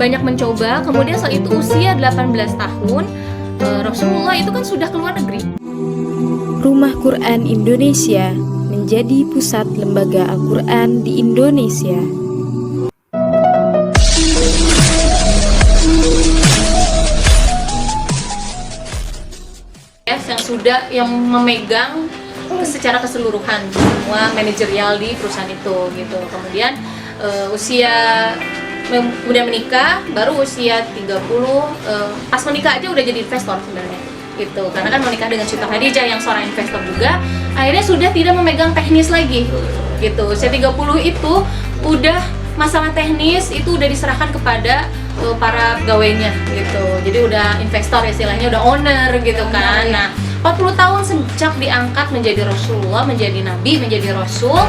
banyak mencoba. Kemudian saat itu usia 18 tahun, Rasulullah itu kan sudah keluar negeri. Rumah Quran Indonesia menjadi pusat lembaga Al-Quran di Indonesia. Yang memegang secara keseluruhan semua manajerial di perusahaan itu gitu. Kemudian kemudian menikah, baru usia 30, pas menikah aja udah jadi investor sebenarnya gitu. Karena kan menikah dengan Siti Khadijah yang seorang investor juga, akhirnya sudah tidak memegang teknis lagi gitu. Usia 30 itu udah masalah teknis itu udah diserahkan kepada para pegawainya gitu. Jadi udah investor istilahnya, udah owner gitu kan. Nah, 40 tahun sejak diangkat menjadi Rasulullah, menjadi Nabi, menjadi Rasul,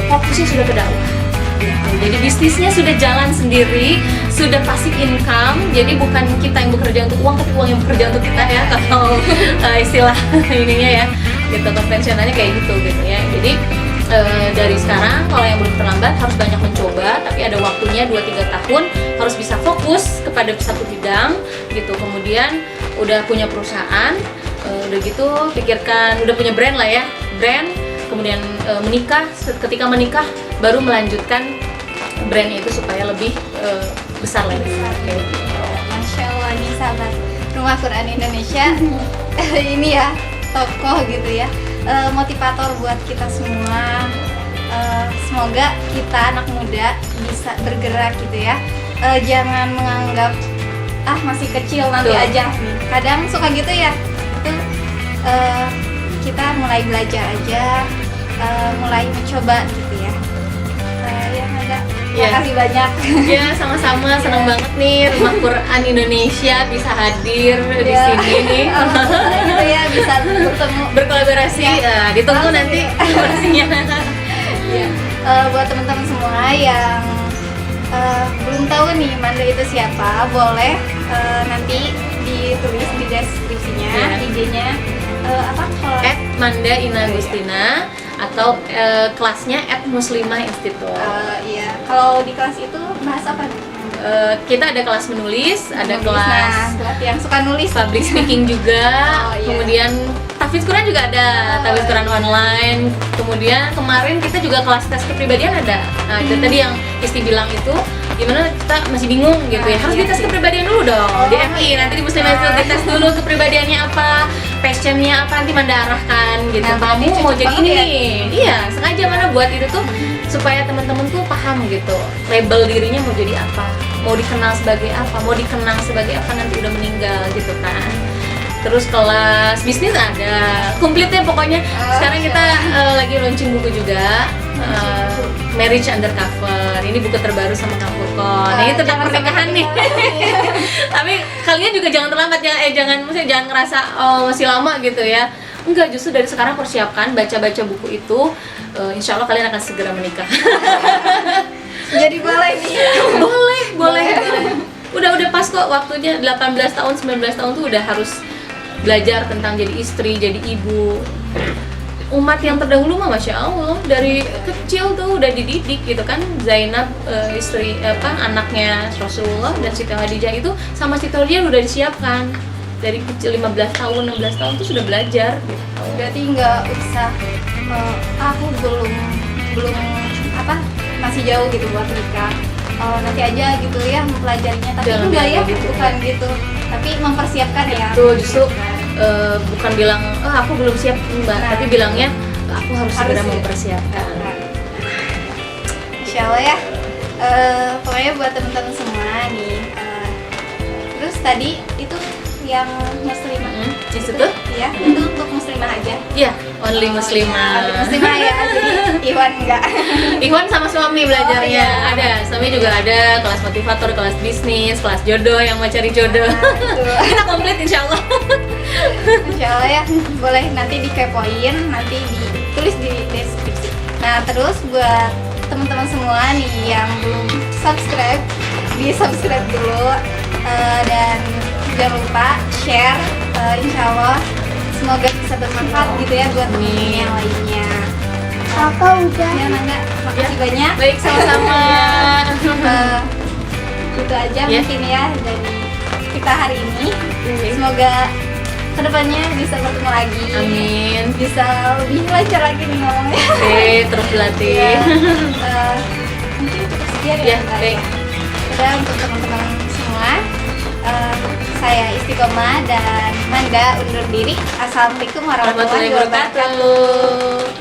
fokusnya sudah ke dakwah. Jadi bisnisnya sudah jalan sendiri, sudah passive income. Jadi bukan kita yang bekerja untuk uang, tapi uang yang bekerja untuk kita ya. Kalau istilah ininya ya, gitu konvensionalnya kayak gitu ya. Jadi dari sekarang kalau yang belum terlambat harus banyak mencoba, tapi ada waktunya 2-3 tahun harus bisa fokus kepada satu bidang gitu. Kemudian udah punya perusahaan, udah gitu pikirkan udah punya brand lah ya, brand. Kemudian menikah, ketika menikah baru melanjutkan brandnya itu supaya lebih besar lagi. Masya Allah nih sahabat Rumah Quran Indonesia ini ya tokoh gitu ya, motivator buat kita semua. Semoga kita anak muda bisa bergerak gitu ya, jangan menganggap masih kecil nanti aja. Kadang suka gitu ya, itu kita mulai belajar aja, mulai mencoba gitu ya. Ya ada. Terima kasih banyak. Ya sama-sama, senang banget nih Rumah Quran Indonesia bisa hadir di sini nih. Gitu ya, bisa berkolaborasi. Ditunggu nanti kolaborasinya. Ya. Buat teman-teman semua yang belum tahu nih Manda itu siapa, boleh nanti ditulis di deskripsinya, IG-nya apa? @Manda Ina Agustina atau kelasnya @Muslimah Institute. Iya. Kalau di kelas itu bahas apa? Kita ada kelas menulis, ada kelas yang suka nulis, public speaking juga. Kemudian tahfidz Quran juga ada, tahfidz Quran online. Kemudian kemarin kita juga kelas tes kepribadian ada. Nah, itu tadi yang Isti bilang itu gimana kita masih bingung gitu ya, harus dites kepribadian dulu dong di MI, nanti di Muslimah itu dites dulu kepribadiannya apa, passionnya apa, nanti Manda arahkan gitu. Kamu mau jadi ini nih, iya sengaja Manda buat itu tuh supaya teman-teman tuh paham gitu, label dirinya mau jadi apa, mau dikenal sebagai apa, mau dikenang sebagai apa nanti udah meninggal gitu kan. Terus kelas bisnis ada, komplit deh pokoknya. Sekarang kita lagi launching buku juga, Marriage Undercover. Ini buku terbaru sama Kang Furqon. Ini tentang pernikahan nih. Tapi kalian juga jangan terlambat, jangan ngerasa masih lama gitu ya. Enggak, justru dari sekarang persiapkan, baca-baca buku itu. Insya Allah kalian akan segera menikah. Jadi boleh nih. Boleh. Udah pas kok waktunya. 18 tahun, 19 tahun tuh udah harus belajar tentang jadi istri, jadi ibu. Umat yang terdahulu mah Masya Allah dari kecil tuh udah dididik gitu kan. Zainab istri anaknya Rasulullah dan Siti Khadijah itu sama Siti Khadijah udah disiapkan dari kecil, 15 tahun, 16 tahun tuh sudah belajar gitu. Berarti nggak usah aku belum masih jauh gitu buat nikah. Nanti aja gitu ya mempelajarinya, tapi enggak ya gitu. Bukan gitu, tapi mempersiapkan ya. Betul, justru bukan bilang aku belum siap Mbak, tapi bilangnya aku harus segera mempersiapkan. Insya Allah ya. Pokoknya buat teman-teman semua nih. Terus tadi itu yang muslimah Institut? Iya, itu untuk muslimah aja. Iya, only muslimah. Muslimah ya, jadi Iwan enggak. Iwan sama suami belajarnya ada, suami juga ada kelas motivator, kelas bisnis, kelas jodoh yang mau cari jodoh. Kita komplit insya Allah. Insya Allah ya, boleh nanti dikepoin, nanti ditulis di deskripsi. Nah terus buat teman-teman semua nih yang belum subscribe, di subscribe dulu, dan jangan lupa share. Insya Allah semoga bisa bermanfaat gitu ya buat teman-teman yang lainnya. Apa udah? Ya Manda, makasih banyak. Baik, sama-sama. Itu aja Ya. mungkin ya dari kita hari ini. Oke. Semoga kedepannya bisa bertemu lagi. Amin. Bisa lebih lancar lagi nih ngomongnya. Oke, terus berlatih. Ya, mungkin cukup sekian ya. Ya, Mbak, baik. ya. Udah untuk teman-teman semua, saya Istiqomah dan Manda undur diri. Assalamualaikum warahmatullahi Warahmatullahi wabarakatuh. wabarakatuh.